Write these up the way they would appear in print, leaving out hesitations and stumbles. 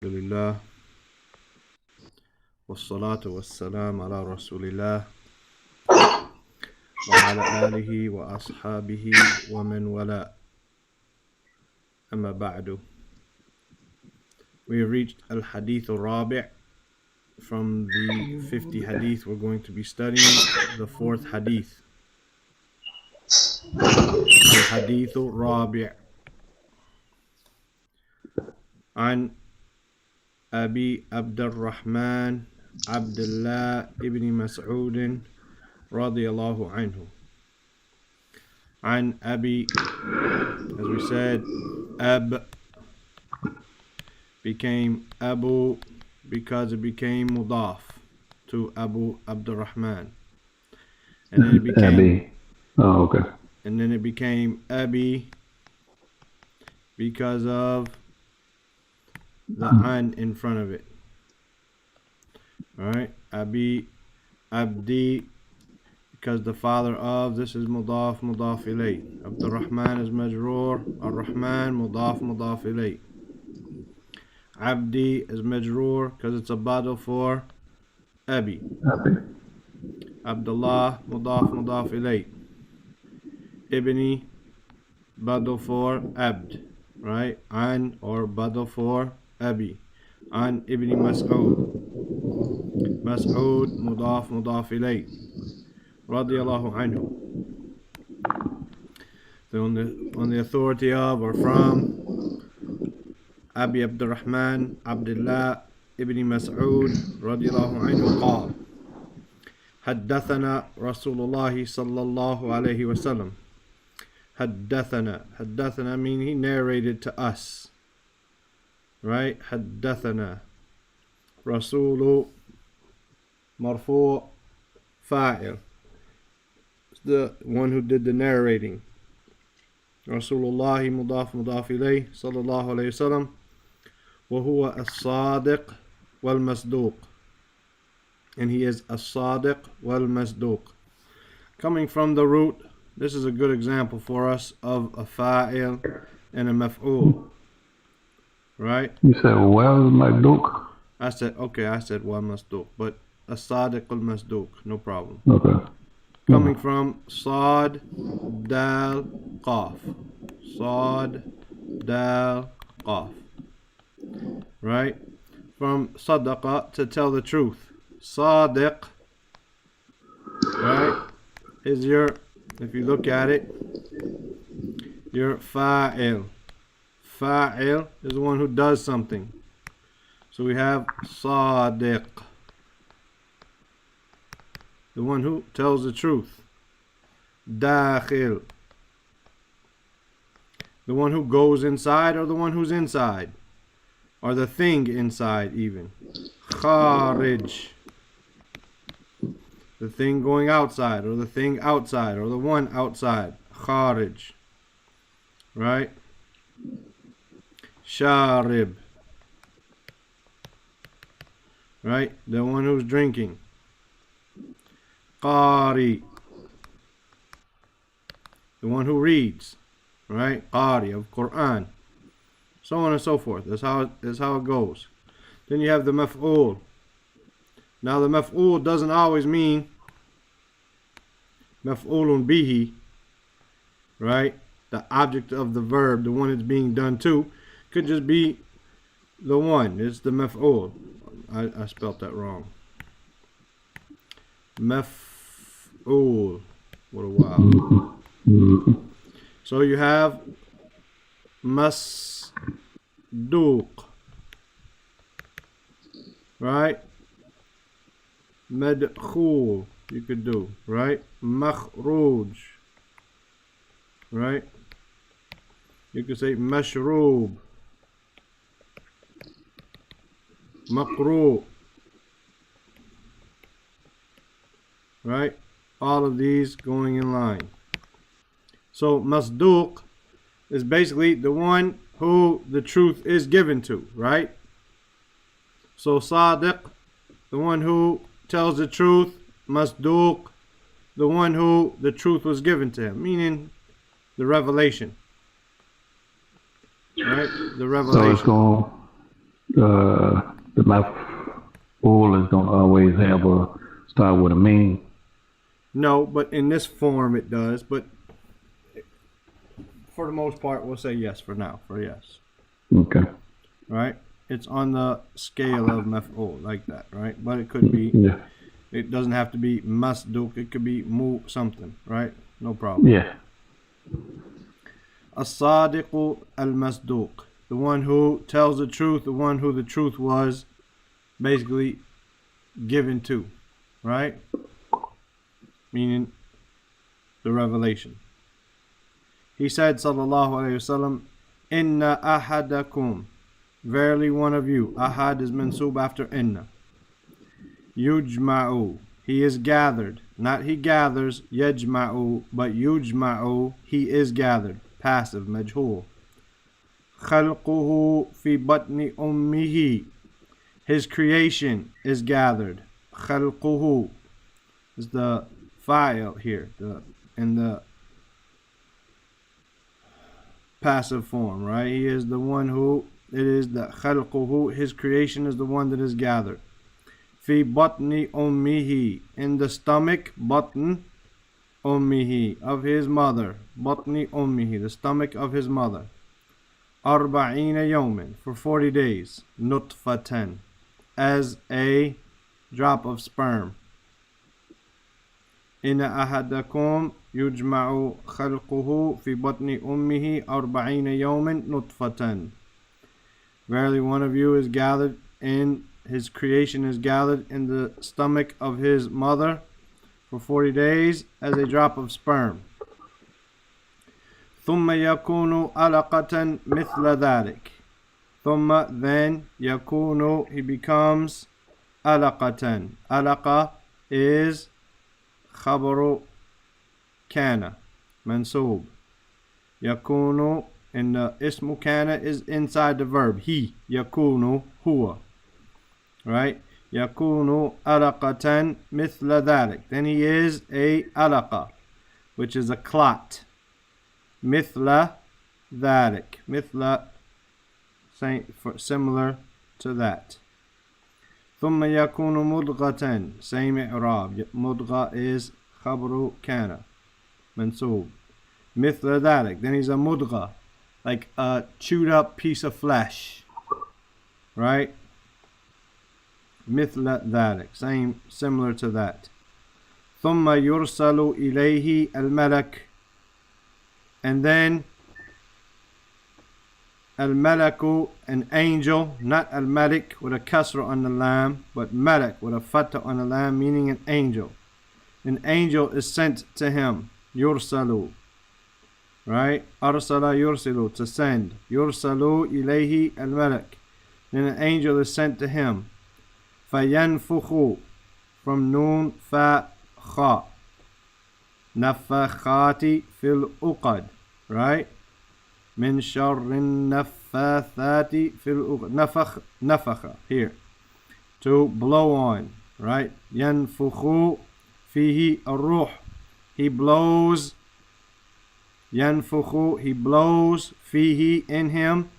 Alhamdulillah, wassalatu wassalam ala rasulillah, wa ala alihi wa ashabihi wa man wala. Amma ba'du. We have reached al-Hadeeth al-Rabi' from the 50 Hadith. We're going to be studying the fourth Hadith. Al-Hadeeth al-Rabi' عن أبي عبد الرحمن عبد الله ابن مسعود رضي الله عنه. عن أبي, as we said, Ab became Abu because it became mudaf to Abu Abdurrahman, and then it became Abi. Oh, okay. And then it became Abi because of the an in front of it. Alright, Abi, Abdi, because the father of, this is mudaf, mudaf ilay. Abdurrahman is majroor, Ar-Rahman, mudaf, mudaf ilay. Abdi is majroor because it's a badal for Abi. Abi. Abdullah, mudaf, mudaf ilay. Ibni, badal for Abd. Right? An or badal for Abi. An Ibn Mas'ud. Mas'ud, mudaf, mudaf ilay. Radiyallahu anhu. So on the authority of or from Abi Abdurrahman Abdullah ibn Mas'ud radiyallahu anhu قال حدثنا رسول الله صلى الله عليه وسلم. حدثنا mean he narrated to us, right? حدثنا رسول مرفوع فاعل, the one who did the narrating. Rasulullah mudaf mudaf ilayh sallallahu alayhi wasallam, wa huwa as-sadiq wal masduq, and he is as-sadiq wal masduq. Coming from the root, this is a good example for us of a fa'il and a maf'ul, right? You said well, Maduk? I said wal masduq, but as-sadiq wal masduq, no problem. Okay. Coming from Sad, Dal, Qaf. Sad, Dal, Qaf. Right? From Sadaqa, to tell the truth. Sadiq, right, is your, if you look at it, your fa'il. Fa'il is the one who does something. So we have Sadiq, the one who tells the truth. Dakhil, the one who goes inside or the one who's inside, or the thing inside even. Kharij, the thing going outside or the thing outside or the one outside. Kharij, right? Sharib, right, the one who's drinking. Qari, the one who reads, right? Qari of Quran, so on and so forth. That's how it goes. Then you have the maf'ul. Now the maf'ul doesn't always mean maf'ulun bihi, right? The object of the verb, the one it's being done to, could just be the one. It's the maf'ul. I spelt that wrong. Maf'ul. What a wow. So you have masduq, right? Madkhul, you could do, right? Makhruj, right? You could say mashroob, maqru, right? All of these going in line. So masduq is basically the one who the truth is given to, right? So sadiq, the one who tells the truth. Masduq, the one who the truth was given to him, meaning the revelation, right? The revelation. The maf'ul is gonna always have a start with a mean. No, but in this form it does. But for the most part, we'll say yes for now. For yes. Okay. Right? It's on the scale of maf'ul, like that, right? But it could be, Yeah. it doesn't have to be masduq, it could be mu something, right? No problem. Yeah. As-sadiqu al-masduq, the one who tells the truth, the one who the truth was basically given to, right? Meaning the revelation. He said, sallallahu alayhi wasallam, inna ahadakum, verily one of you, ahad is mansub after inna, yujma'u, he is gathered, not he gathers, yajma'u, but yujma'u, he is gathered, passive, majhul. Khalquhu fi batni ummihi, his creation is gathered. Khalquhu is the fa'il here, in the passive form, right? He is the one who, it is the khalquhu, his creation is the one that is gathered. Fi batni ummihi, in the stomach, batn ummihi, of his mother. Batni ummihi, the stomach of his mother. Arba'īn yawmin, for 40 days. Nutfatan, as a drop of sperm. Inna ahadakum yujma'u khalquhu fi batni ummihi arba'ina yawmin nutfatan. Verily one of you is gathered in, his creation is gathered in the stomach of his mother for 40 days as a drop of sperm. ثم يكون علقة مثل ذلك. ثم, then, يكون, he becomes علقة. علقة is خبر كان منصوب. يكون, and the اسم كان is inside the verb. He, يكون, هو. Right? يكون علقة مثل ذلك. Then he is a علقة, which is a clot. مثل ذلك. مثل, similar to that. ثم يكون مضغة, same إعراب. مضغة is خبر كان منصوب. مثل ذلك, then he's a مضغة, like a chewed up piece of flesh, right? مثل ذلك, same, similar to that. ثم يرسل إليه الملك, and then al-malaku, an angel, not al-malik with a kasra on the lam, but malik with a fatah on the lam, meaning an angel. An angel is sent to him. Yursalu, right? Arsala yursilu, to send. Yursalu ilayhi al-malak, then an angel is sent to him. Fayanfukhu, from noon fa kha, nafakhati fil uqad, right? Min sharrin naffathati fil uqad. Nafakha, here, to blow on, right? Yanfukhu fihi ar-ruh, he blows. Yanfukhu, he blows. Fihi, in him,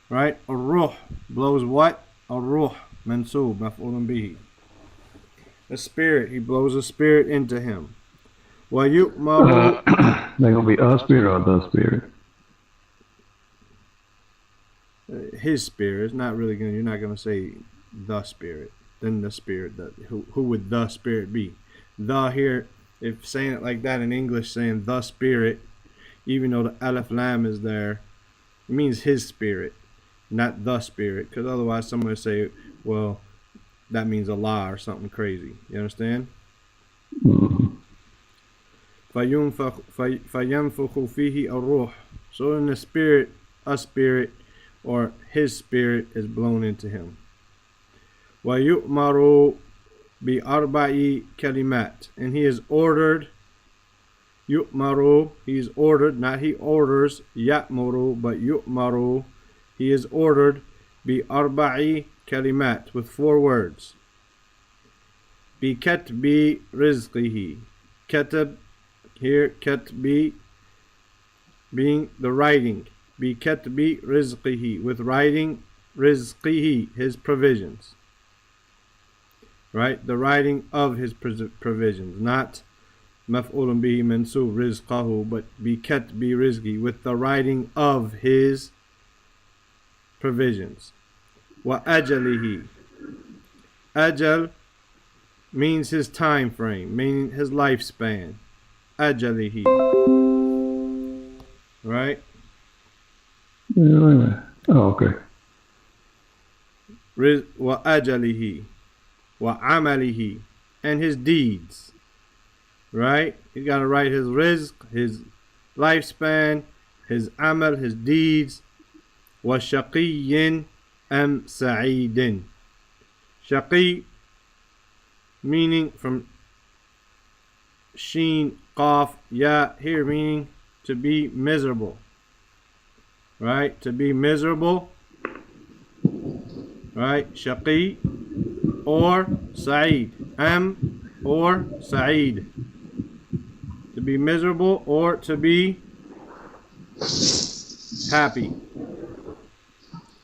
right? Ar-ruh, blows what? Ar-ruh, mansub, maf'ulun bihi. The spirit, he blows a spirit into him. Wa yu'maru, They're gonna be a spirit or the spirit. his spirit. It's not really gonna, you're not gonna say the spirit, then the spirit. Who would the spirit be? The here, if saying it like that in English, saying the spirit, even though the alif lam is there, it means his spirit, not the spirit, because otherwise someone would say, well, that means Allah or something crazy. You understand? فَيَنْفُخُ فِيهِ الرُّوحُ. So in the spirit, a spirit, or his spirit is blown into him. وَيُؤْمَرُ بِأَرْبَعِ كَلِمَاتٍ. And he is ordered, yu'maru, he is ordered, not he orders, ya'muru, but yu'maru, he is ordered, بِأَرْبَعِ كَلِمَاتٍ, with 4 words. بِكَتْبِ رِزْقِهِ. Katab, here, katbi, being the writing. بِكَتْبِ رِزْقِهِ, with writing rizqihi, his provisions. Right? The writing of his provisions, not maf'ulun bihi mansub rizqahu, but bi katbi rizqi, with the writing of his provisions. Wa ajalihi. Ajal means his time frame, meaning his lifespan. Ajalihi. Right? Yeah, oh, okay. Wa ajalihi. Wa amalihi. And his deeds. Right? He's got to write his rizq, his lifespan, his amal, his deeds. Wa shaqiyyin am sa'idin. Shaqi, meaning from sheen, qaf, ya, here meaning to be miserable. Right? To be miserable. Right? Shaqi or sa'id. Am or sa'id. To be miserable or to be happy.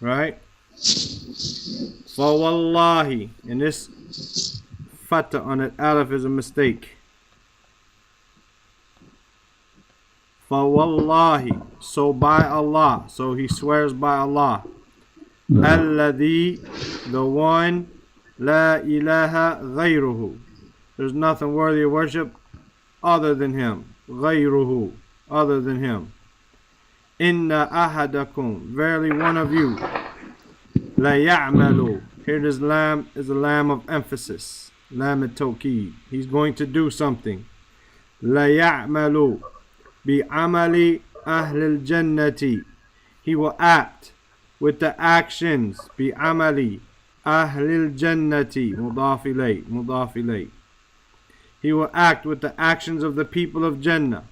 Right? فَوَاللَّهِ, and this fatah on it, alif is a mistake. فَوَاللَّهِ, so by Allah, so he swears by Allah. الَّذِي, the one, لَا إِلَهَ غَيْرُهُ, there's nothing worthy of worship other than him. غَيْرُهُ, other than him. إِنَّ أَحَدَكُمْ, verily one of you, لَيَعْمَلُ, here this lam is a lam of emphasis. Lam at-tawkid. He's going to do something. لَيَعْمَلُ بِعَمَلِ أَهْلِ الْجَنَّةِ, he will act with the actions. بِعَمَلِ أَهْلِ الْجَنَّةِ, مضاف إليه, مضاف إليه. He will act with the actions of the people of Jannah.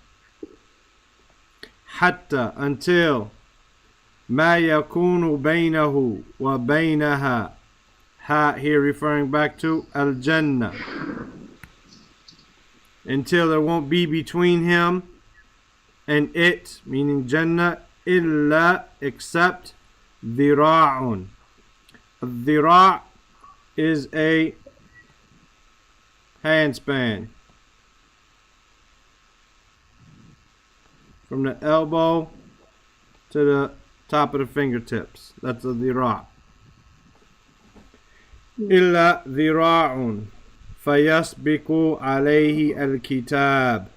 حتى, until ما يكون بينه وبينها, ha here referring back to al-Jannah, until there won't be between him and it, meaning Jannah, illa, except dhira'un. Dhira' is a handspan from the elbow to the top of the fingertips. That's a dhira'. Illa dhira'un fayasbiku alayhi al-kitab.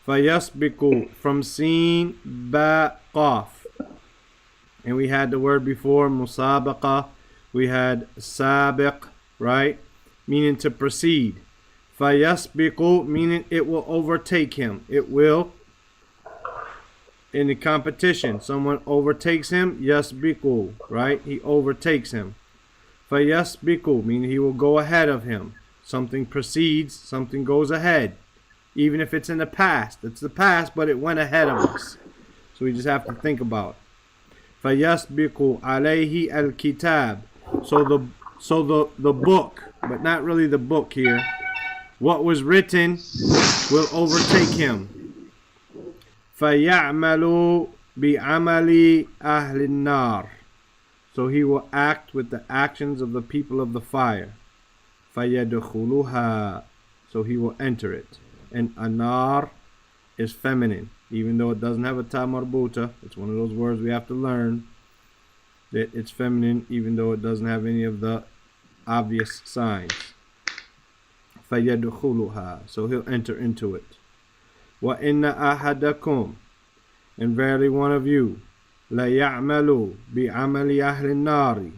Fayasbiku, from sin, ba, qaf. And we had the word before, musabaqa. We had sabiq, right? Meaning to proceed. Fayasbiku, meaning it will overtake him. It will, in the competition, someone overtakes him, yasbiku, right? He overtakes him. Fayasbiku, meaning he will go ahead of him. Something precedes, something goes ahead. Even if it's in the past. It's the past, but it went ahead of us. So we just have to think about it. فَيَسْبِقُ عَلَيْهِ الْكِتَابِ. So the book, but not really the book here. What was written will overtake him. فَيَعْمَلُ بِعَمَلِ أَهْلِ النَّارِ. So he will act with the actions of the people of the fire. فَيَدْخُلُهَا. So he will enter it. And anar is feminine, even though it doesn't have a ta marbuta. It's one of those words we have to learn, that it's feminine even though it doesn't have any of the obvious signs. فَيَدْخُلُهَا. So he'll enter into it. وَإِنَّ أَحَدَكُمْ, and verily one of you, لَيَعْمَلُ بِعَمَلِ أَهْلِ النَّارِ,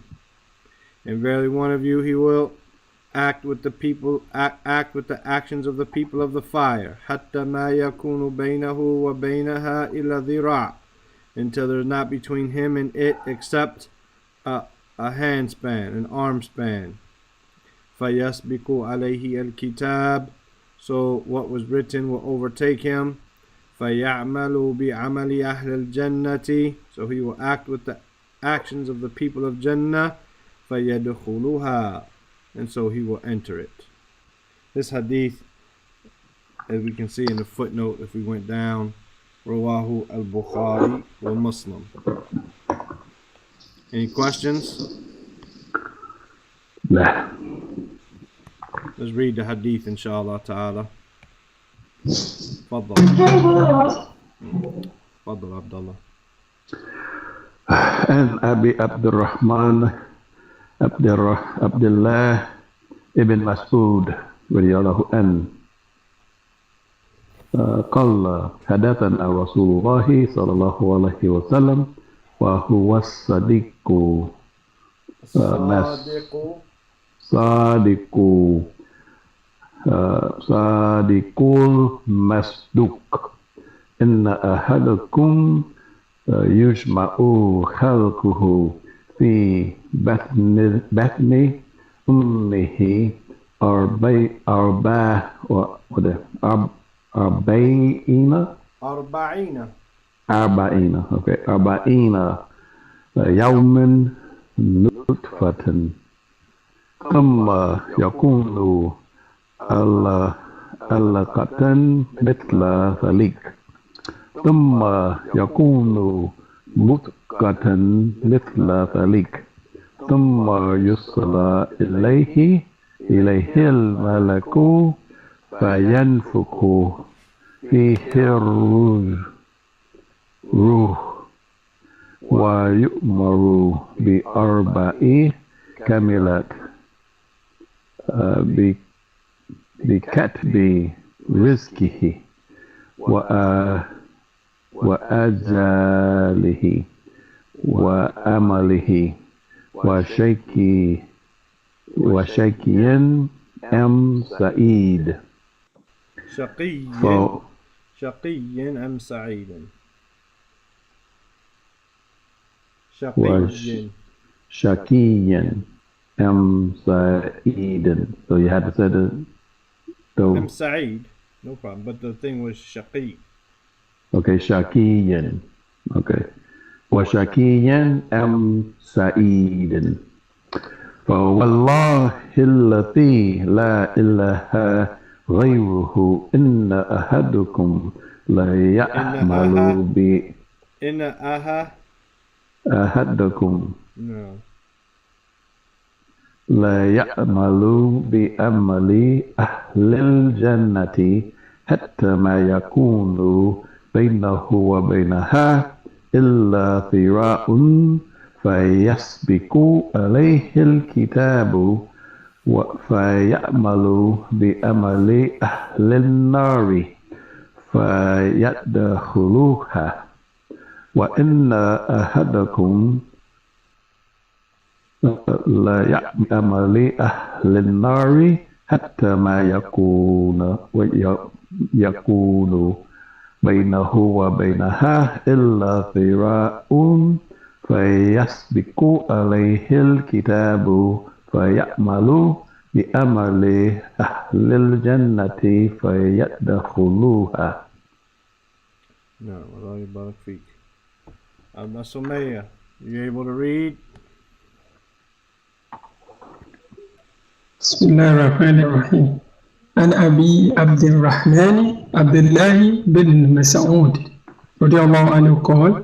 and verily one of you, he will act with the people, act with the actions of the people of the fire. حَتَّى مَا يَكُونُ بَيْنَهُ وَبَيْنَهَا إِلَّا ذِرَاعٌ, until there's not between him and it except a handspan, an arm span. فَيَسْبِقُ عَلَيْهِ الْكِتَابِ. So what was written will overtake him. فَيَعْمَلُ بِعَمَلِ أَهْلِ الْجَنَّةِ. So he will act with the actions of the people of Jannah. فَيَدْخُلُهَا. And so he will enter it. This hadith, as we can see in the footnote, if we went down, Rawahu al-Bukhari wa Muslim. Any questions? لا. Let's read the hadith inshallah ta'ala. تفضل. تفضل عبد الله. عن أبي عبد الرحمن عبد الله ابن مسعود رضي الله عنه قال حدثنا رسول الله صلى الله عليه وسلم وهو الصديق صادق المصدوق إن أحدكم يجمع خلقه في بطن أمه أربعين يوما نطفة ثم يكون علقة مثل ذلك ثم يكون مضغة مثل ذلك ثم يرسل إليه الملك فينفخ فيه الروح ويؤمر بأربع كلمات بكتب رزقه وأجله وأمله وشقي أم سعيد. شقي أم سعيد. شقي أم سعيد. So you had to say the أم سعيد, no problem. But the thing was شقي. Okay, شقي. Okay. وشقي أم سعيد. فوالله الذي لا إله غيره إن أحدكم لا يعمل أحدكم لا يعمل بأمل أهل الجنة حتى ما يكون بينه وبينها إلا ذراع فيسبق عليه الكتاب فيعمل بأمل أهل النار فيدخلوها وإن أحدكم لا يعمل أهل النار حتى ما يكون بينه وبينها إلا ذراع فيسبق عليه الكتاب فيعمل بأمل أهل الجنة فيدخلوها. No, Allah Barak Feek. Sumayya, you able to read? بسم الله الرحمن الرحيم. عن أبي عبد الرحمن عبد الله بن مسعود رضي الله عنه قال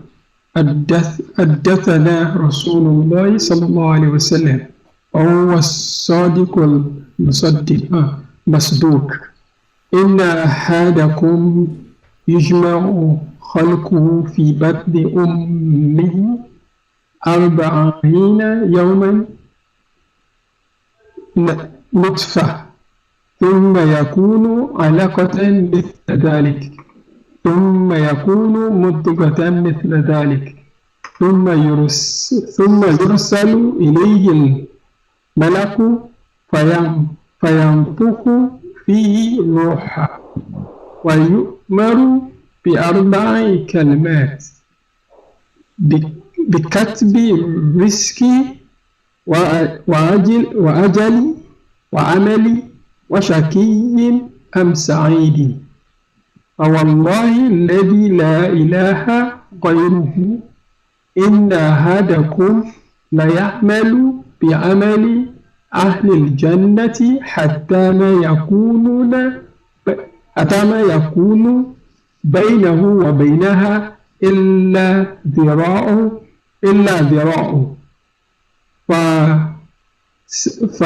حدثنا رسول الله صلى الله عليه وسلم وهو الصادق المصدوق إن أحدكم يجمع خلقه في بطن أمه 40 يوما نطفة ثم يكون علقة مثل ذلك ثم يكون مضغة مثل ذلك ثم يرسل إليه الملك فينفخ فيه روحا ويؤمر ب4 كلمات بكتب رزقه وأجل وعمل وشقي أم سعيد. فوالله الذي لا إله غيره إن أحدكم ليعمل بعمل أهل الجنة حتى ما يكون بينه وبينها إلا ذراع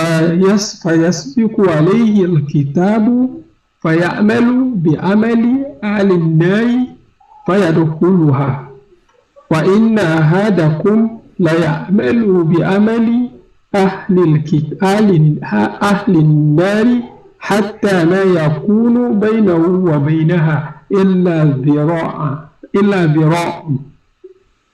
فيسبق عليه الكتاب فيعمل بعمل أهل النار فيدخلها وإن أحدكم ليعمل بعمل أهل النار حتى ما يكون بينه وبينها إلا ذراع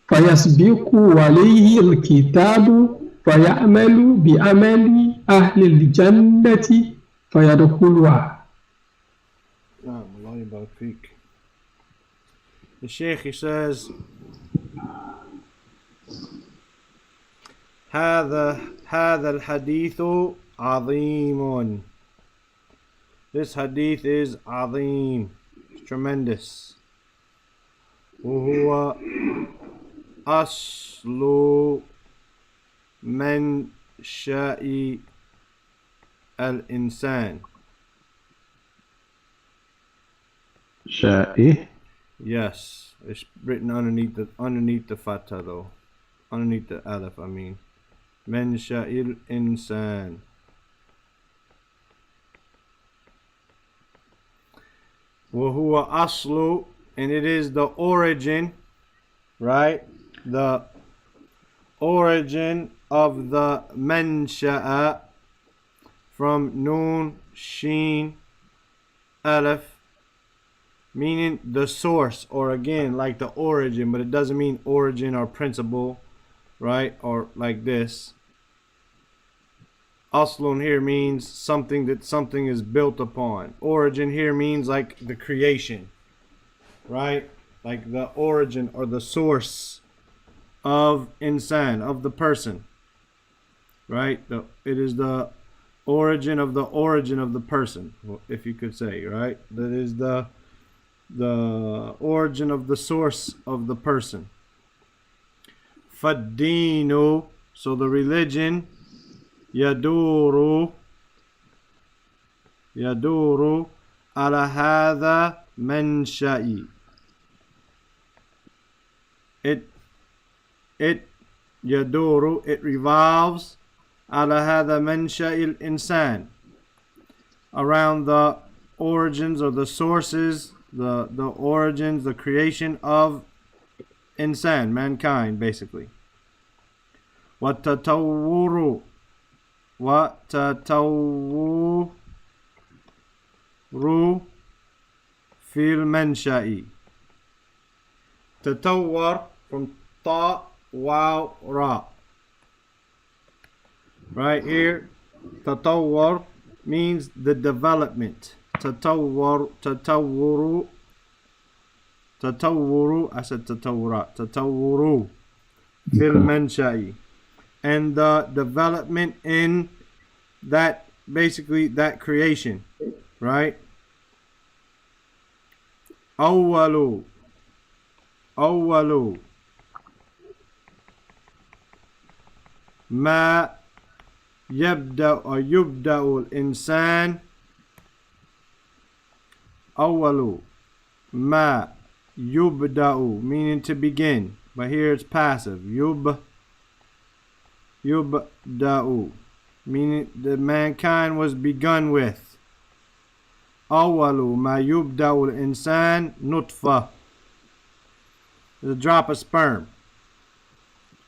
فيسبق عليه الكتاب فيعمل بعمل أهل الجنة فيدخلها. Allah يبارك فيك. The Sheikh, he says, هذا الحديث عظيم. This hadith is عظيم, it's tremendous. وهو أصل منشأ الإنسان. Sha'i. Yes, it's written underneath the fatha though, underneath the alif. I mean, منشأ الإنسان. وهو أصل, and it is the origin, right? The origin of the mansha'a from noon, sheen, alif, meaning the source, or again like the origin, but it doesn't mean origin or principle, right? Or like this. Aslun here means something that something is built upon. Origin here means like the creation, right? Like the origin or the source of insan, of the person, right? It is the origin of the person, if you could say, right? That is the origin of the source of the person. Faddinu, so the religion, yaduru ala hadha mansha'i. It yaduru, it revolves ala hadha mansha'il insan, around the origins or the sources, the origins, the creation of insan, mankind, basically. Watatawuru fil mansha'i. Tatawwar from ta, waw, ra. Right here, tatawwar means the development. Tatawwuru, I said tatawwura, tatawwuru fil mansha'i. And the development in that, basically that creation, right? Awwalu ma yubda'u al-insan. Awwalu ma yubda'u, meaning to begin, but here it's passive. Yubda'u, meaning that mankind was begun with. Awwalu ma yubda'u al-insan nutfa, the drop of sperm.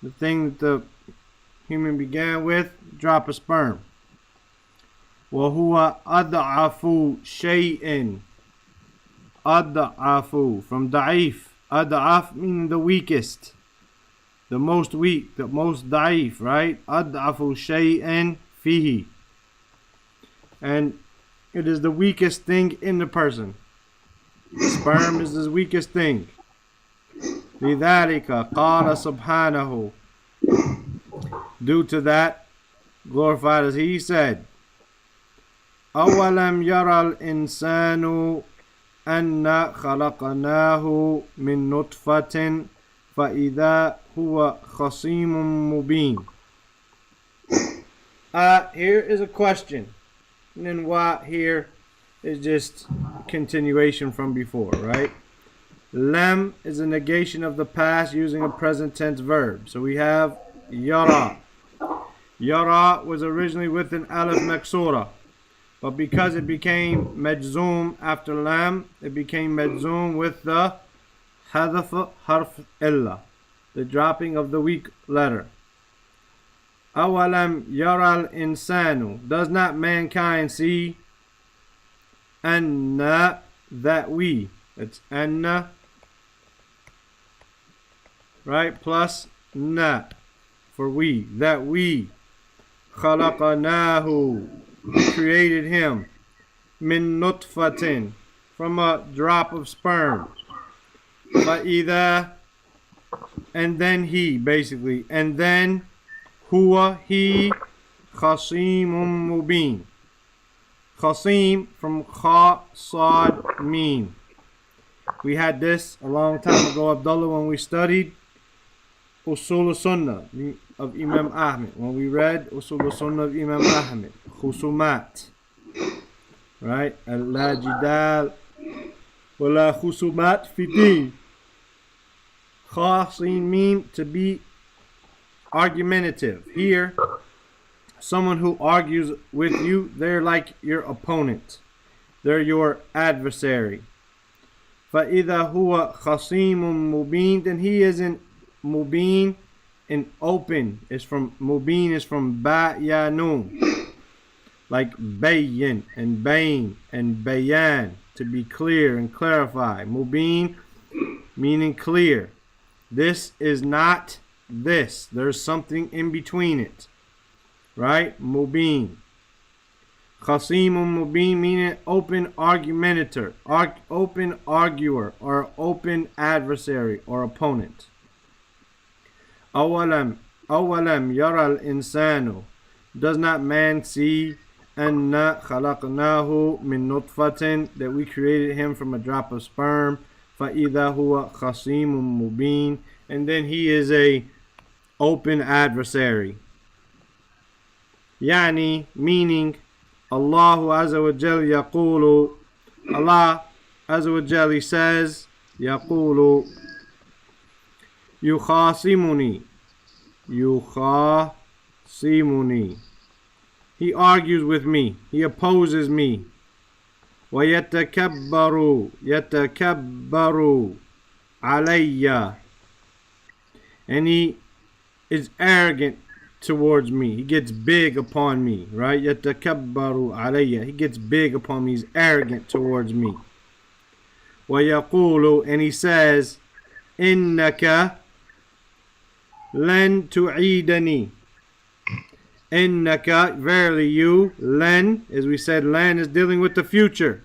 The thing that the human began with, drop of sperm. وَهُوَ أَضْعَفُ شَيْءٍ. أَضْعَفُ, from da'if. أَضْعَف meaning the weakest, the most weak, the most da'if, right? أَضْعَفُ شَيْءٍ فِيهِ. And it is the weakest thing in the person. Sperm is the weakest thing. لِذَلِكَ قَالَ سُبْحَانَهُ. Due to that, glorified as he said, أَوَلَمْ يَرَى الْإِنسَانُ أَنَّا خَلَقْنَاهُ مِن نُطْفَةٍ فَإِذَا هُوَ خَصِيمٌ مُبِينٌ. Here is a question. And then what here is just continuation from before, right? Lam is a negation of the past using a present tense verb. So we have yara. Yara was originally with an alif maksura, but because it became majzoom after lam, it became majzoom with the hadaf harf illa, the dropping of the weak letter. Awalam yara al-insanu, does not mankind see? Anna, that we, it's anna, right, plus na, for we, that we, khalaqanahu, created him, min nutfatin, from a drop of sperm, fa'idha, and then he, basically, and then huwa, he, khasimun mubin. Khasim from kha, sad, meen. We had this a long time ago, Abdullah, when we studied Usul Sunnah of Imam Ahmed. When we read Usul Sunnah of Imam Ahmed, Khusumat, right? La jidal wala khusumat fi din. Khasim mean to be argumentative. Here, someone who argues with you, they're like your opponent. They're your adversary. فَإِذَا هُوَ خَصِيمٌ مُبِينٌ, then he is in mubin, in open. It's from mubin, is from ba-ya-nun, like bayin and bain and bayan, to be clear and clarify. Mubin meaning clear. This is not this. There's something in between it. Right? Mubin. Khasimun mubin meaning open argumentator, open arguer, or open adversary or opponent. Awalam yara al-insanu, does not man see anna khalaqnahu min nutfatin, that we created him from a drop of sperm, fa'idha huwa khasimun mubin, and then he is a open adversary. Yani, meaning, Allahu Azza wa Jal yaqulu, Allah Azza wa Jal says, yaqulu, yukhasimuni, he argues with me, he opposes me. Wa yatakabbaru alayya, and he is arrogant towards me. He gets big upon me, right? Yatakabbaru alayya, he gets big upon me. He's arrogant towards me. Wa yaqulu, and he says, innaka lan tu'idani. Innaka, verily you, lan, as we said, lan is dealing with the future.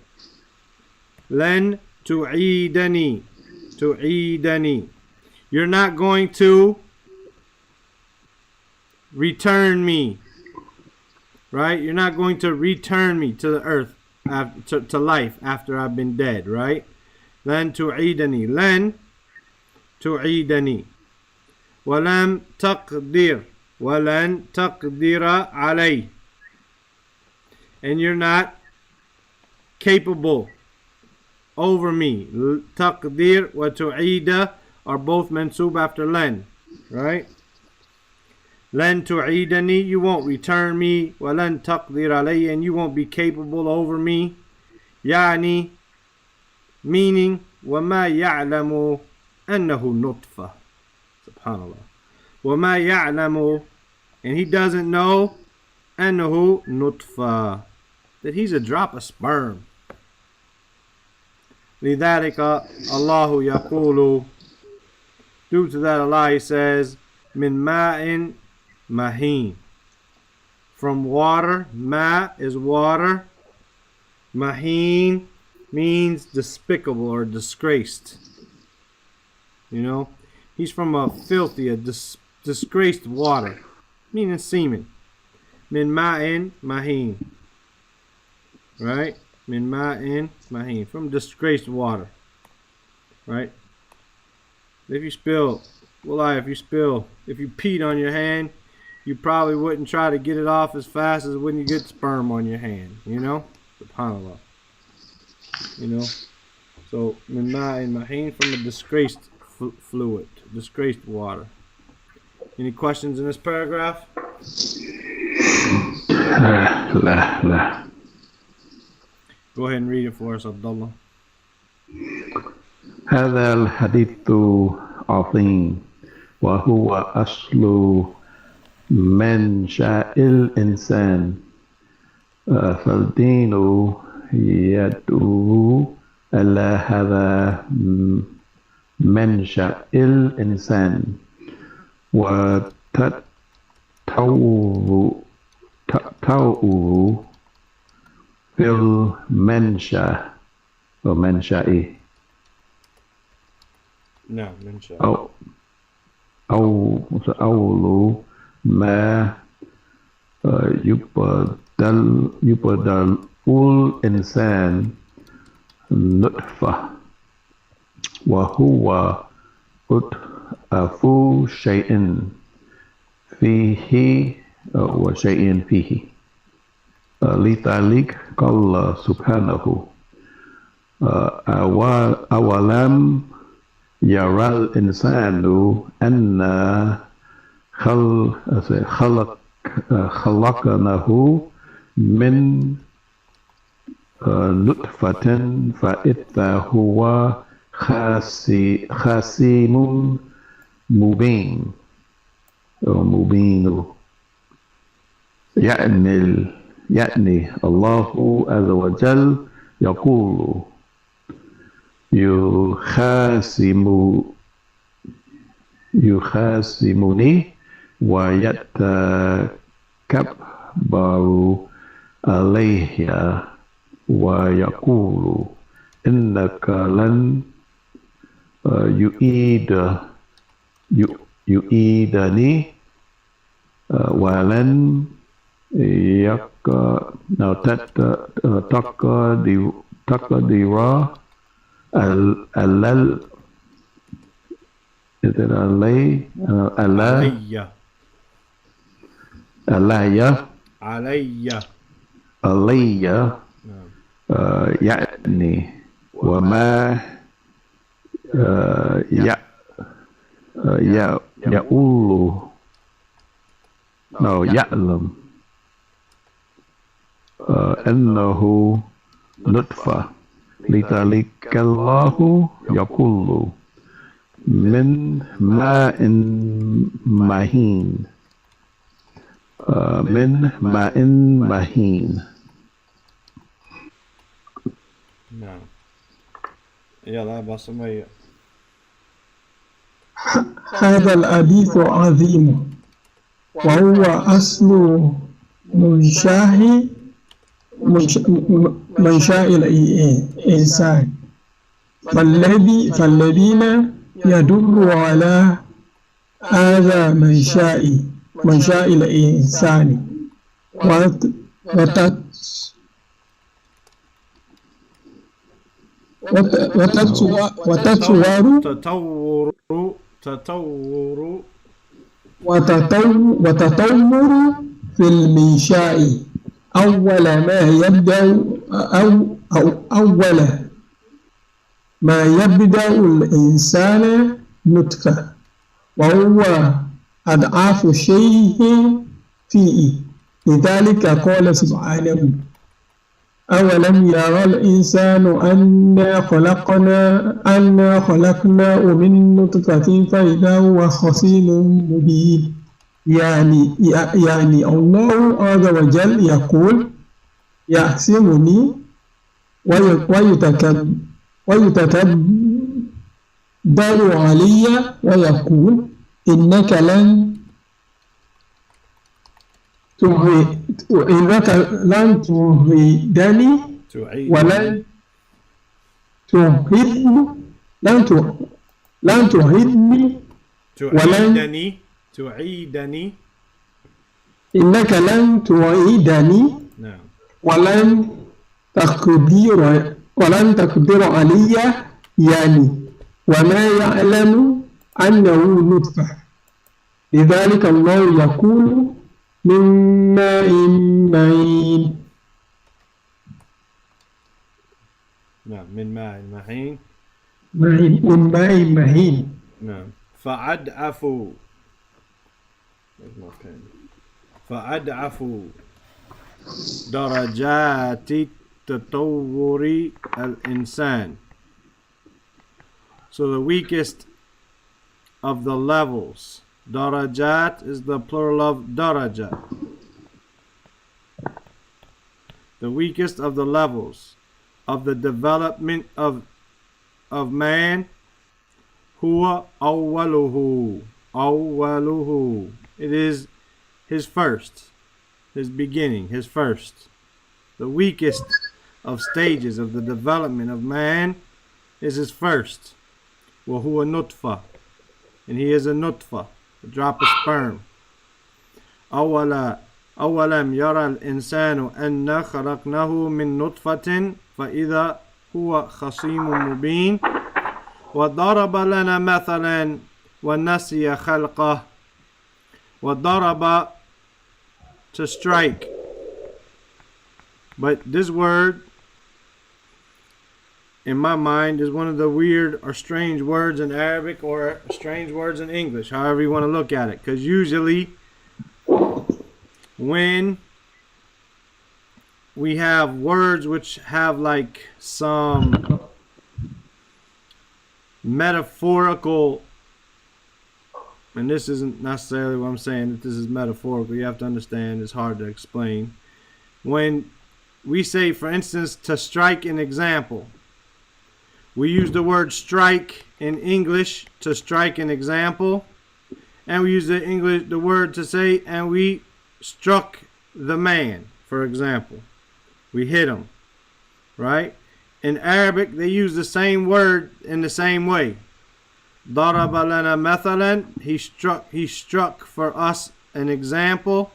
Lan tu'idani, you're not going to return me, right? You're not going to return me to the earth, to life after I've been dead, right? Lan tu'idani, walam taqdira alay, and you're not capable over me. Taqdir wa tu'ida are both mansub after lan, right? Lan tu'idani, you won't return me. Walan taqdir alayya, and you won't be capable over me. Yani, meaning, وَمَا يَعْلَمُ أَنَّهُ نُطْفَةٌ. Subhanallah. وَمَا يَعْلَمُ, and he doesn't know, أَنَّهُ نُطْفَةٌ, that he's a drop of sperm. لِذَلِكَ اللَّهُ يَقُولُ, due to that Allah, he says, مِن مَاءٍ مَهِينٍ, from water. Ma is water. Maheen means despicable or disgraced. You know, he's from a filthy, a disgraced water, meaning semen. Min ma'in maheen, right? Min ma'in maheen, from disgraced water, right? If you peed on your hand, you probably wouldn't try to get it off as fast as when you get sperm on your hand, you know? SubhanAllah. You know? So, min ma'in maheen, from a disgraced fluid, disgraced water. Any questions in this paragraph? لا. Go ahead and read it for us, Abdullah. هذا الحديث عظيم وهو أصل منشأ الإنسان فالدين يدعو إلى هذا منشأ الإنسان وتطور في المنشأ ومنشأه نعم منشأ أول ما يبدل الإنسان نطفة وهو أضعف شيء فيه وشيء فيه لذلك قال سبحانه أولم يرى الإنسان أن خلقناه من نطفة فإذا هو خصيم مبين يعني الله عز وجل يقول يخاصمني ويتكبر عليه ويقول إنك لن يعيدني ولن تقدر علي يعني وما يعلم أنه نطفة لذلك الله يقول من ماء مهين نعم يلا بصمية. هذا الحديث عظيم وهو أصل منشأ الإنسان فالذين يدل على هذا منشأ الإنسان وتطور في المنشأ أول ما يبدأ الإنسان نطفة وهو أضعف شيء فيه لذلك قال سبحانه أولم يرى الإنسان أنا خلقناه من نطفة فإذا هو خصيم مبين يعني الله عز وجل يقول يحسمني ويتكبر علي ويقول إنك لن تهدني ولن تهدني تعيدني إنك لن تعيدني نعم ولن تقدر علي يعني وما يعلم أنه نطفة لذلك الله يقول من ماء مهين نعم من ماء مهين نعم فأضعف فأضعف درجات تطور الإنسان. So the weakest of the levels. Darajat is the plural of daraja. The weakest of the levels of the development of man. Huwa awwaluhu. Awwaluhu. It is his first, his beginning, his first. The weakest of stages of the development of man is his first. Wa huwa nutfa. And he is a nutfa, a drop of sperm. أولم يرى الإنسان أن خلقناه من نطفة فإذا هو خصيم مبين وضرب لنا مثلا ونسي خلقه. وضرب, to strike. But this word, in my mind, is one of the weird or strange words in Arabic or strange words in English, however you want to look at it. Because usually when we have words which have like some metaphorical, and this isn't necessarily what I'm saying, that this is metaphorical, you have to understand, it's hard to explain. When we say, for instance, to strike an example, we use the word strike in English to strike an example, and we use the word to say, and we struck the man, for example. We hit him, right? In Arabic, they use the same word in the same way. Daraba lana mathalan, he struck for us an example,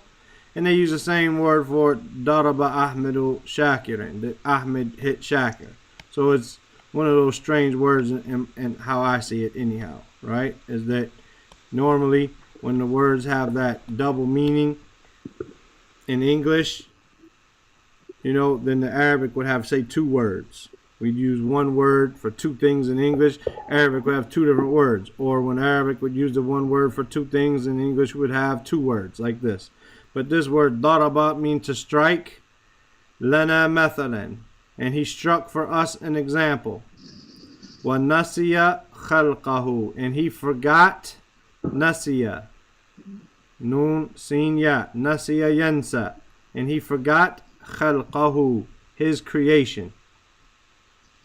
and they use the same word for daraba Ahmedu Shakirin, that Ahmed hit Shakir. So it's one of those strange words in how I see it anyhow, right? Is that normally when the words have that double meaning in English, you know, then the Arabic would have, say, two words. We'd use one word for two things in English. Arabic would have two different words. Or when Arabic would use the one word for two things, in English would have two words like this. But this word daraba means to strike. Lana mathalan. And he struck for us an example. Wa nasiya khalqahu. And he forgot. Nasiya. Noon sin ya. Nasiya yansa. And he forgot khalqahu. His creation.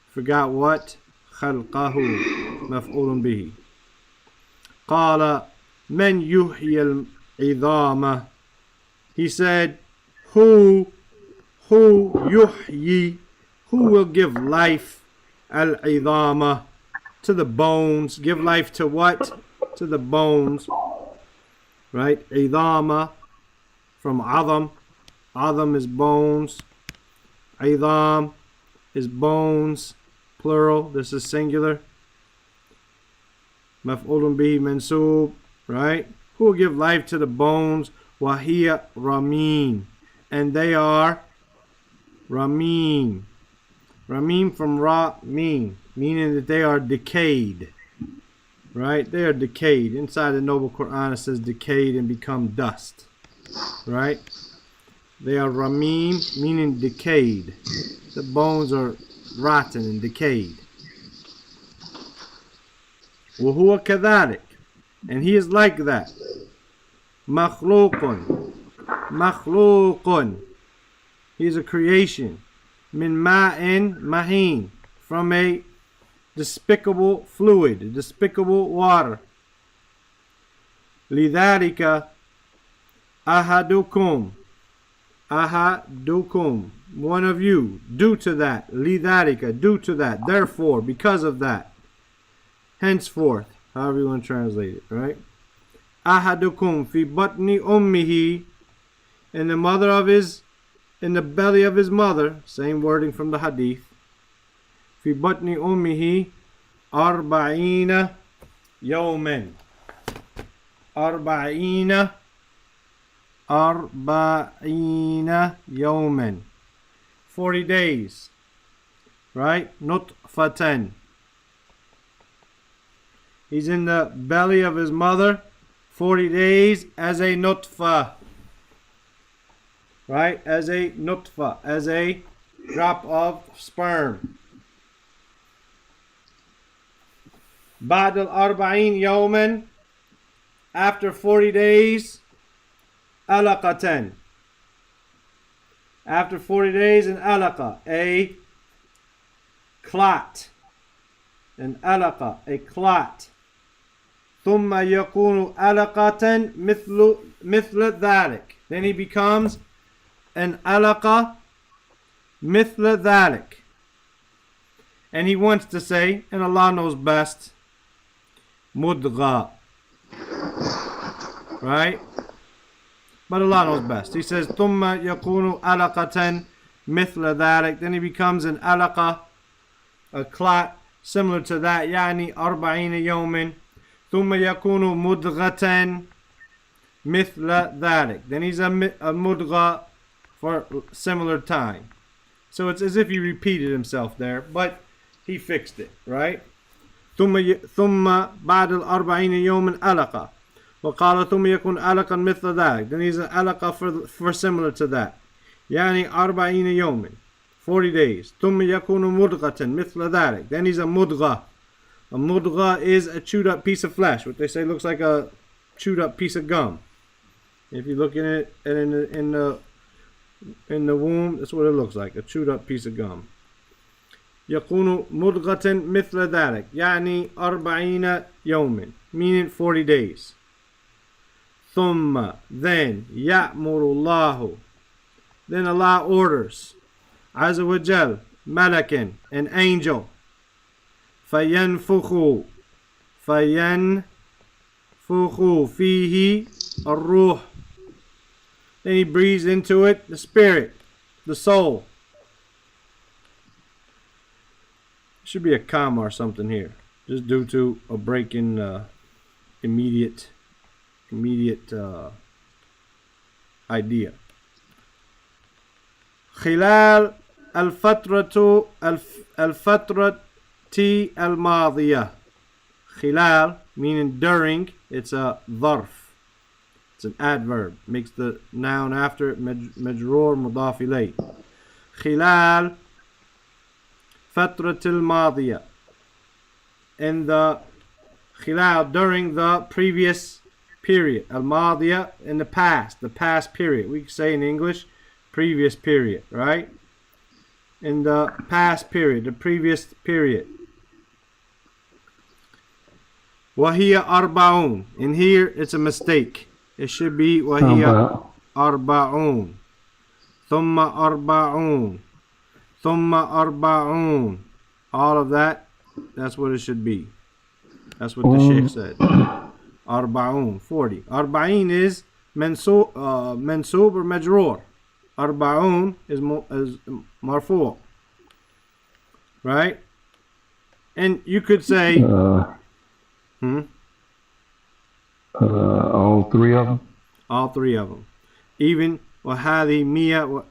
Forgot what? خلقه مفعول به. قال من يحيي العظام. He said, who يحيي, who will give life العظام, to the bones. Give life to what? To the bones. Right? عظام from عظم. عظم is bones. عظام is bones. Plural, this is singular. Maf'ulun bihi mansub, right? Who will give life to the bones? Wahiya rameen. And they are rameen. Rameen from rameen, meaning that they are decayed. Right? They are decayed. Inside the Noble Quran it says decayed and become dust. Right? They are rameen, meaning decayed. The bones are rotten and decayed. وهو كذلك, and he is like that. مخلوق, مخلوق, he is a creation. من ماء مهين, from a despicable fluid, a despicable water. لذلك أحدكم, أحدكم, one of you, due to that, lidhalika, due to that, therefore, because of that, henceforth, however you want to translate it, right? Ahadukum fi batni ummihi, in the mother of his, in the belly of his mother, same wording from the hadith. Fi batni ummihi arba'īna yawman, arba'īna yawman, 40 days, right? Nutfatan. He's in the belly of his mother 40 days as a nutfa. right? As a nutfa, as a drop of sperm. بعد الأربعين يوما, after 40 days, alaqatan. After 40 days, an alaqa, a clot. An alaqa, a clot. ثم يكون علقة مثل ذلك. Then he becomes an alaqa مثل ذلك. And he wants to say, and Allah knows best, mudgha. Right? But Allah knows best. He says, ثم يكون علقة مثل ذلك. Then he becomes an alaqa, a clot, similar to that. يعني 40 يوما. ثم يكون مدغة مثل ذلك. Then he's a mudgha for similar time. So it's as if he repeated himself there, but he fixed it, right? ثم بعد الأربعين يوما علقة. وقال ثم يكون علقا مثل ذلك. Then he's an alaqa for similar to that. يعني 40 يوما, 40 days. ثم يكون مدغة مثل ذلك. Then he's a mudgha. A mudgha is a chewed up piece of flesh. What they say looks like a chewed up piece of gum. If you look in it in the womb, that's what it looks like, a chewed up piece of gum. يكون مدغة مثل ذلك. يعني 40 يوما, meaning 40 days. ثم, then, يأمر الله, then Allah orders, عز وجل, ملكا, an angel, فينفخ فيه الروح. Then he breathes into it the spirit, the soul. Should be a comma or something here, just due to a break in immediate idea. خلال الفترة الماضية. خلال, meaning during, it's a ظرف. It's an adverb. Makes the noun after it majroor مضاف إليه. خلال فترة الماضية. In the خلال, during the previous period. الماضية, in the past period. We say in English, previous period, right? In the past period, the previous period. وهي أربعون. In here, it's a mistake. It should be وهي أربعون. ثم أربعون. ثم أربعون. All of that, that's what it should be. That's what the Sheikh said. أربعون, 40. أربعين is منصوب or majroor. أربعون is marfu'. Right? And you could say all three of them? All three of them. Even وهذه مية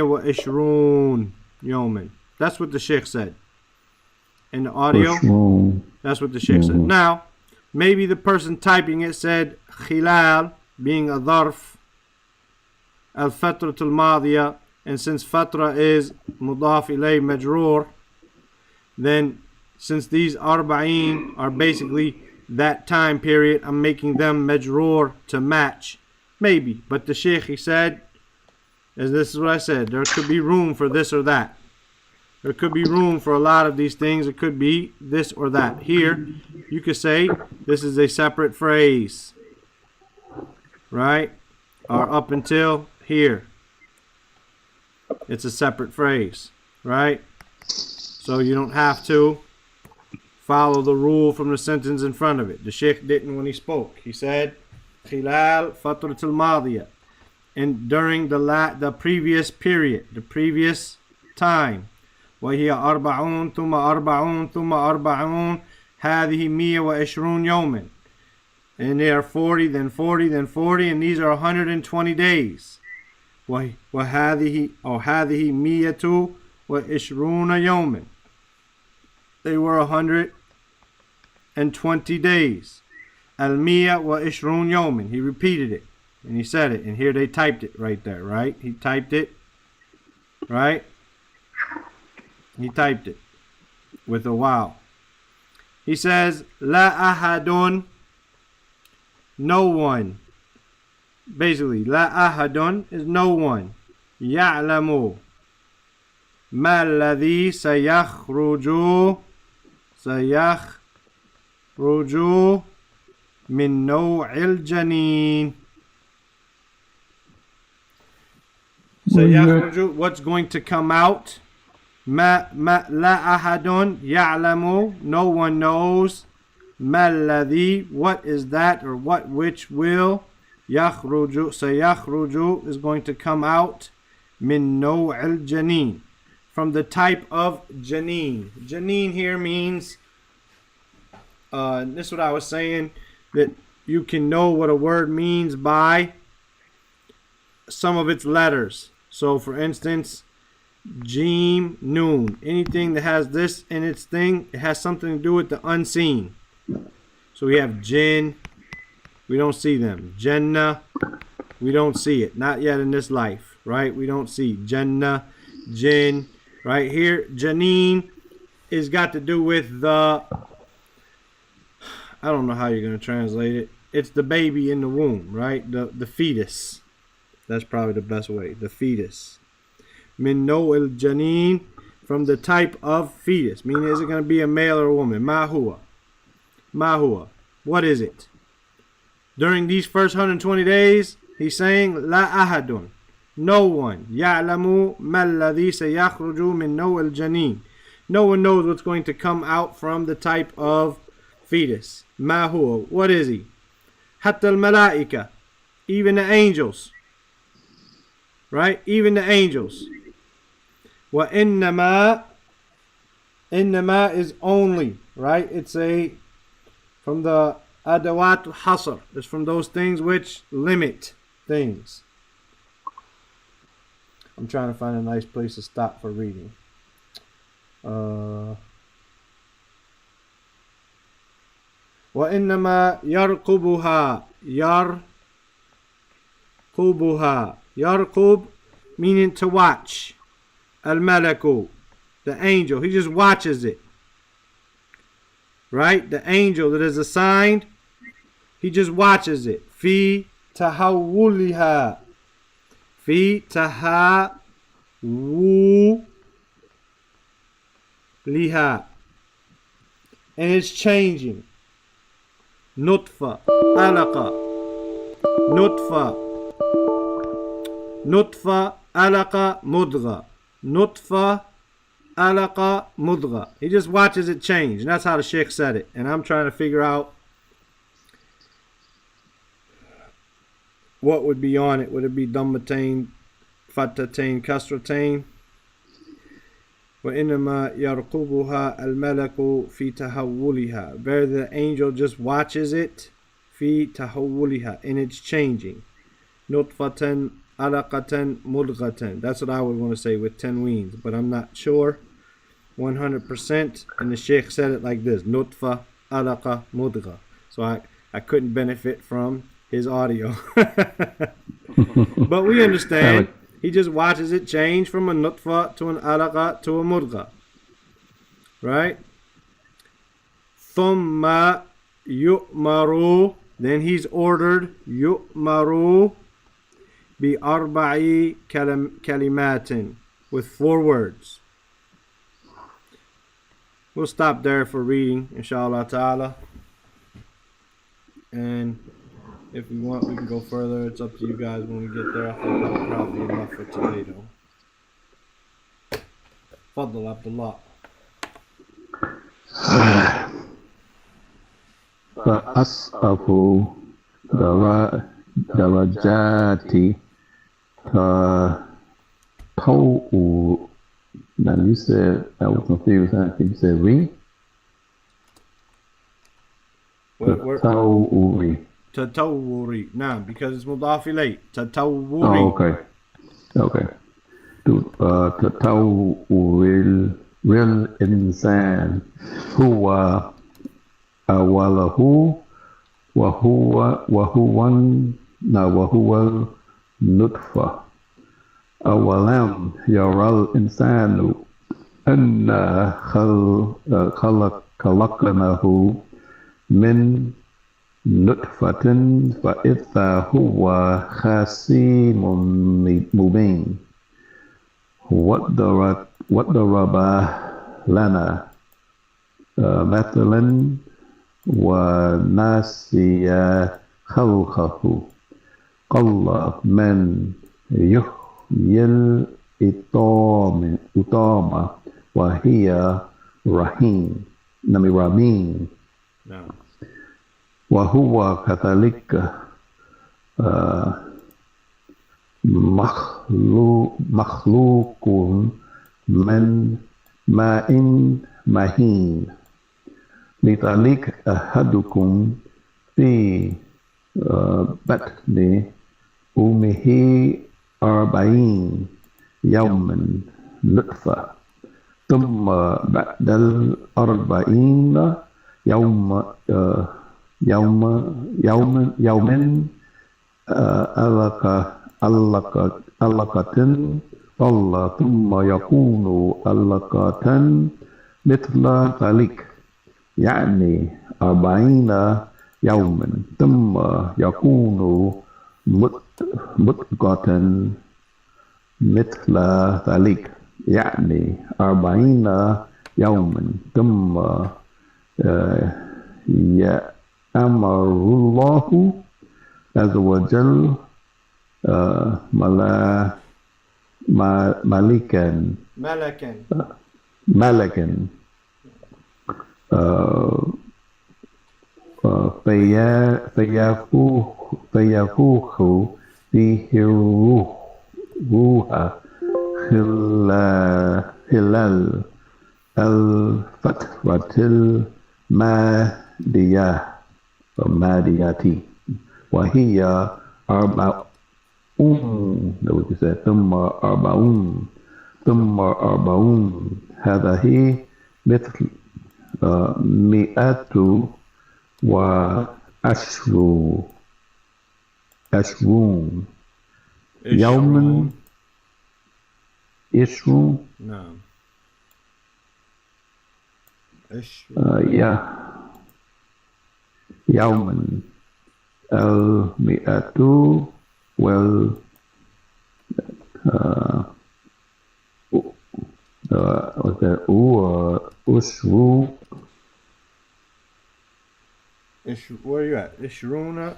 وعشرون يوما. That's what the Sheikh said. In the audio, that's what the Sheikh said. Now, maybe the person typing it said خلال, being a ظرف, الفترة الماضية, and since fatra is مضاف إليه مجرور, then since these arba'in are basically that time period, I'm making them majroor to match. Maybe, but the Sheikh, he said, as this is what I said, there could be room for this or that. There could be room for a lot of these things. It could be this or that. Here, you could say this is a separate phrase, right? Or up until here, it's a separate phrase, right? So you don't have to follow the rule from the sentence in front of it. The Sheikh didn't when he spoke. He said, خلال فترة الماضية, and during the previous period, the previous time. وهي أربعون ثم أربعون ثم أربعون هذه مية وعشرون يوما. And they are 40, then 40, then 40, and these are 120 days. وهذه مية وعشرون يوما. They were 120 days. المية وعشرون يوما. He repeated it. And he said it. And here they typed it right there, right? He typed it, right? He typed it with a wow. He says, La ahadun, no one. Basically, La ahadun is no one. Ya'lamu ma alladhi sayakhruju min naw'il janeen. Sayakhruju, what's going to come out? La ahadun ya'lamu, no one knows. Ma alladhi, what is that or what which will. Sayakhruju is going to come out. Min naw'il janeen, from the type of janeen. Janeen here means, this is what I was saying, that you can know what a word means by some of its letters. So for instance, Jim, Noon, anything that has this in its thing, it has something to do with the unseen. So we have Jinn, we don't see them. Jannah, we don't see it, not yet in this life, right? We don't see Jannah, Jinn. Right here, Janeen is got to do with the, I don't know how you're going to translate it. It's the baby in the womb, right? The fetus. That's probably the best way. The fetus. Min naw'il janeen, from the type of fetus. Meaning, is it going to be a male or a woman? Ma huwa. Ma huwa. What is it? During these first 120 days, he's saying, La ahadun. No one. Ya'lamu ma alladhi sayakhruju min naw'il janeen. No one knows what's going to come out from the type of fetus. Ma huwa. What is he? Hatta al-malaika. Even the angels. Right? Even the angels. Wa innama. Innama is only. Right? It's from the adawat hasr. It's from those things which limit things. I'm trying to find a nice place to stop for reading. وَإِنَّمَا يَرْقُبُهَا يَرْقُبُهَا يَرْقُب, meaning to watch. Al-Malaku, the angel, he just watches it. Right? The angel that is assigned, he just watches it. فِي تَحَوُّلِهَا في تهاولها, and it's changing. Nutfa, alaqa, nutfa, alaqa, mudgha, nutfa, alaqa, mudgha. He just watches it change, and that's how the Sheikh said it. And I'm trying to figure out what would be on it. Would it be Dammatain, Fattatain, Kasratain? وَإِنَّمَا يَرْقُبُهَا الْمَلَكُ فِي تَحَوُّلِهَا. Where the angel just watches it, فِي تَحَوُّلِهَا, and it's changing. نُطْفَةً عَلَقَةً مُضْغَةً. That's what I would want to say with 10 weens, but I'm not sure 100%. And the Sheikh said it like this: نُطْفَةً عَلَقَةً مُضْغَةً. So I couldn't benefit from his audio. But we understand. He just watches it change from a nutfa to an alaqa to a mudgha. Right? Thumma yu'maru. Then he's ordered yu'maru bi arba'i kalimatin, with 4 words. We'll stop there for reading, inshallah ta'ala. And if we want, we can go further. It's up to you guys when we get there. I think that's probably enough for today, though. Fadl Abdullah. فَأَصْأَفُ دَرَجَاتِ تَوْءُ. Now you said, I was confused. I think you said re? Tawuri. Tatawuri. Nah, because it's mudaf ilayh. Tatawuri. Oh, okay. Okay. Tatawuri real insan huwa awalahu wa huwa وهو النطفة. أولم يرى الإنسان أنا خلقناه من نطفة فإذا هو خصيم مبين. وضرب لنا مثلا ونسي خلقه قال من يحيي العظام وهي رميم. نعم. وهو كذلك مخلوق من ماء مهين. لذلك أحدكم في بطن أمه 40 يوما نطفة ثم بعد 40 يوم علقة الله ثم يكون علقة مثل ذلك يعني 40 يوما ثم يكون مضغة مثل ذلك يعني 40 يوما ثم يأمر الله عز وجل ملكا فيفوخ فيه الروح خلال الفترة المادية وهي 40 ثم 40 هذه مثل 120 يوما 20 نعم يوما 100 where are you at? Ishruna.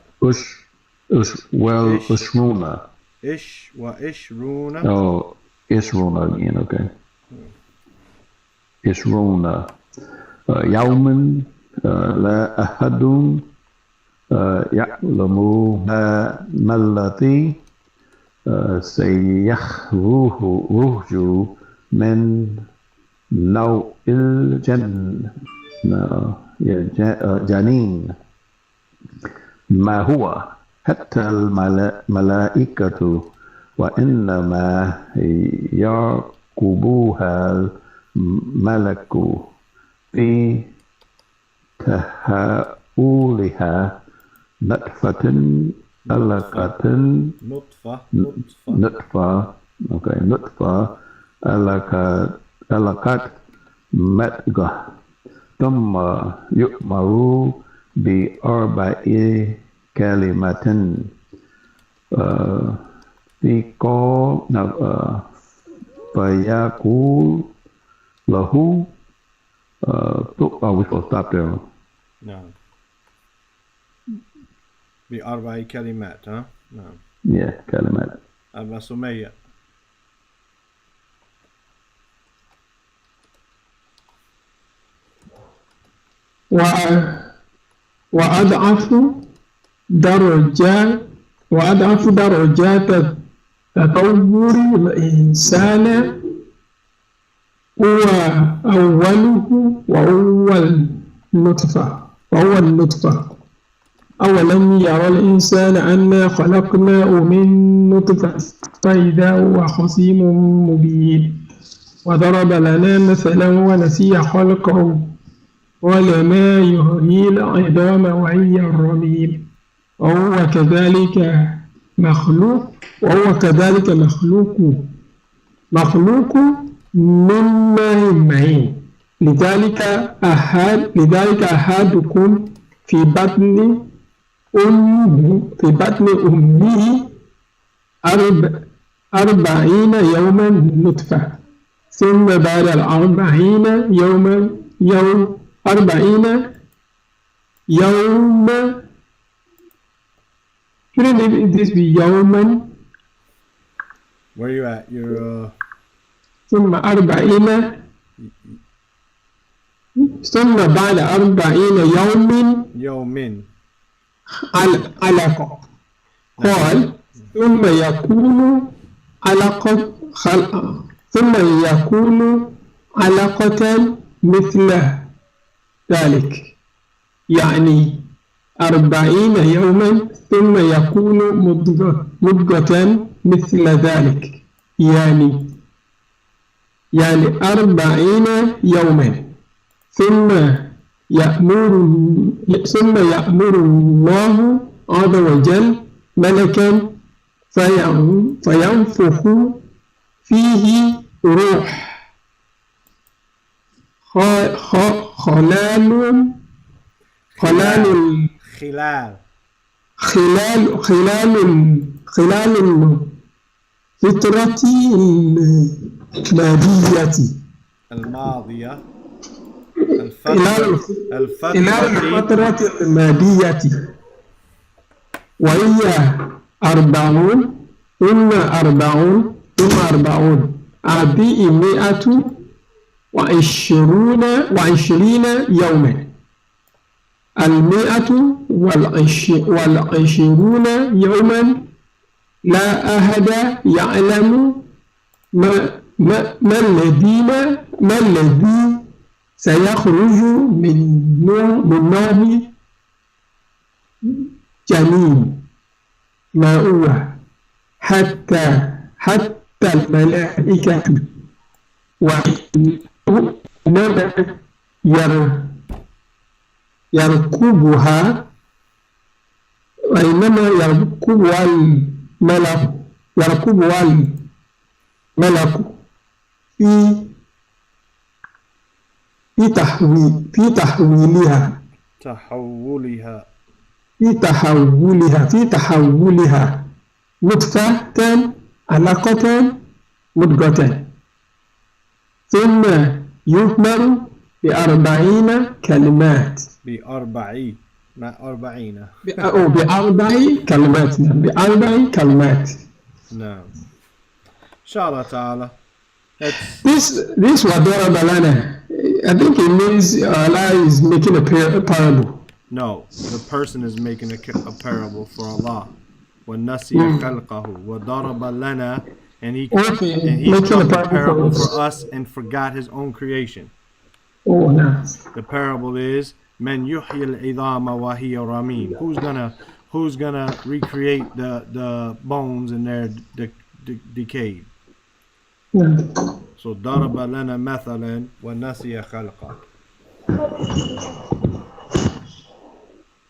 Ishruna. Ishruna. Oh, Ishruna again. Okay. Ishruna. يوما لا أحد يعلم ما الذي سيخرج من نوع الجنين ما هو حتى الملائكة وإنما يرقبها الملك في تحولها نطفة علقة علقة مضغة ثم يؤمر ب4 كلمات فيقول له we will stop there. نعم. ب4 كلمات ها؟ نعم. Yeah, كلمات. أبا سمية. وأضعف درجات تطور الإنسان هو أوله وهو النطفة. أولم يرى الإنسان أنا خلقناه من نطفة فإذا هو خصيم مبين. وضرب لنا مثلا ونسي خلقه ولما يحيي العظام وهي رميم وهو كذلك مخلوق وهو كذلك مخلوق من ماء معين. لذلك أحدكم في بطن أمه 40 يوما نطفة، ثم بعد 40 يوما shouldn't this be يوما؟ Where you at? You're ثم بعد 40 يوم علقة. قال ثم يكون علقة مثل ذلك، يعني 40 يوما ثم يكون مضغة مثل ذلك، يعني 40 يوما ثم يأمر الله عز وجل ملكا فينفخ فيه روح خلال الفترة الماضية الفترة المادية، وهي 40 ثم 40 هذه 120 يوما. 120 يوما لا أحد يعلم ما الذي سيخرج من نوم جنين ما هو حتى الملائكة وإنما يركبها الملك في تحولها نطفة علقة مضغة، ثم يؤمر ب40 كلمات. ب40 كلمات. نعم. إن شاء الله تعالى. This وضرب لنا. I think it means Allah is making a parable. No, the person is making a parable for Allah. وَنَسِيَ خَلْقَهُ وَضَرَبَ لَنَا, and he told a parable for us and forgot his own creation. Oh, nice. The parable is مَنْ يُحْيِي الْعِظَامَ وَهِيَ رَمِيمٌ. Who's gonna recreate the bones and their decayed? Yeah. So ضرب لنا مثلا ونسي خلقه.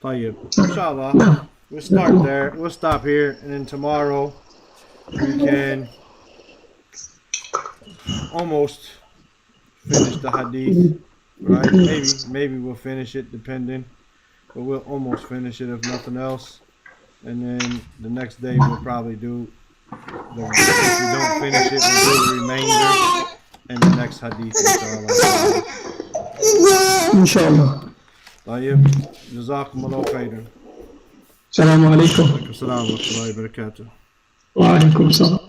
طيب, inshallah, we'll start there. We'll stop here, and then tomorrow we can almost finish the hadith, right? Maybe we'll finish it, depending, but we'll almost finish it if nothing else. And then the next day we'll probably do. If we don't finish it, we'll do the remainder and the next hadith, inshallah. طيب, جزاكم الله خيرا. السلام عليكم. السلام ورحمة الله وبركاته. وعليكم السلام.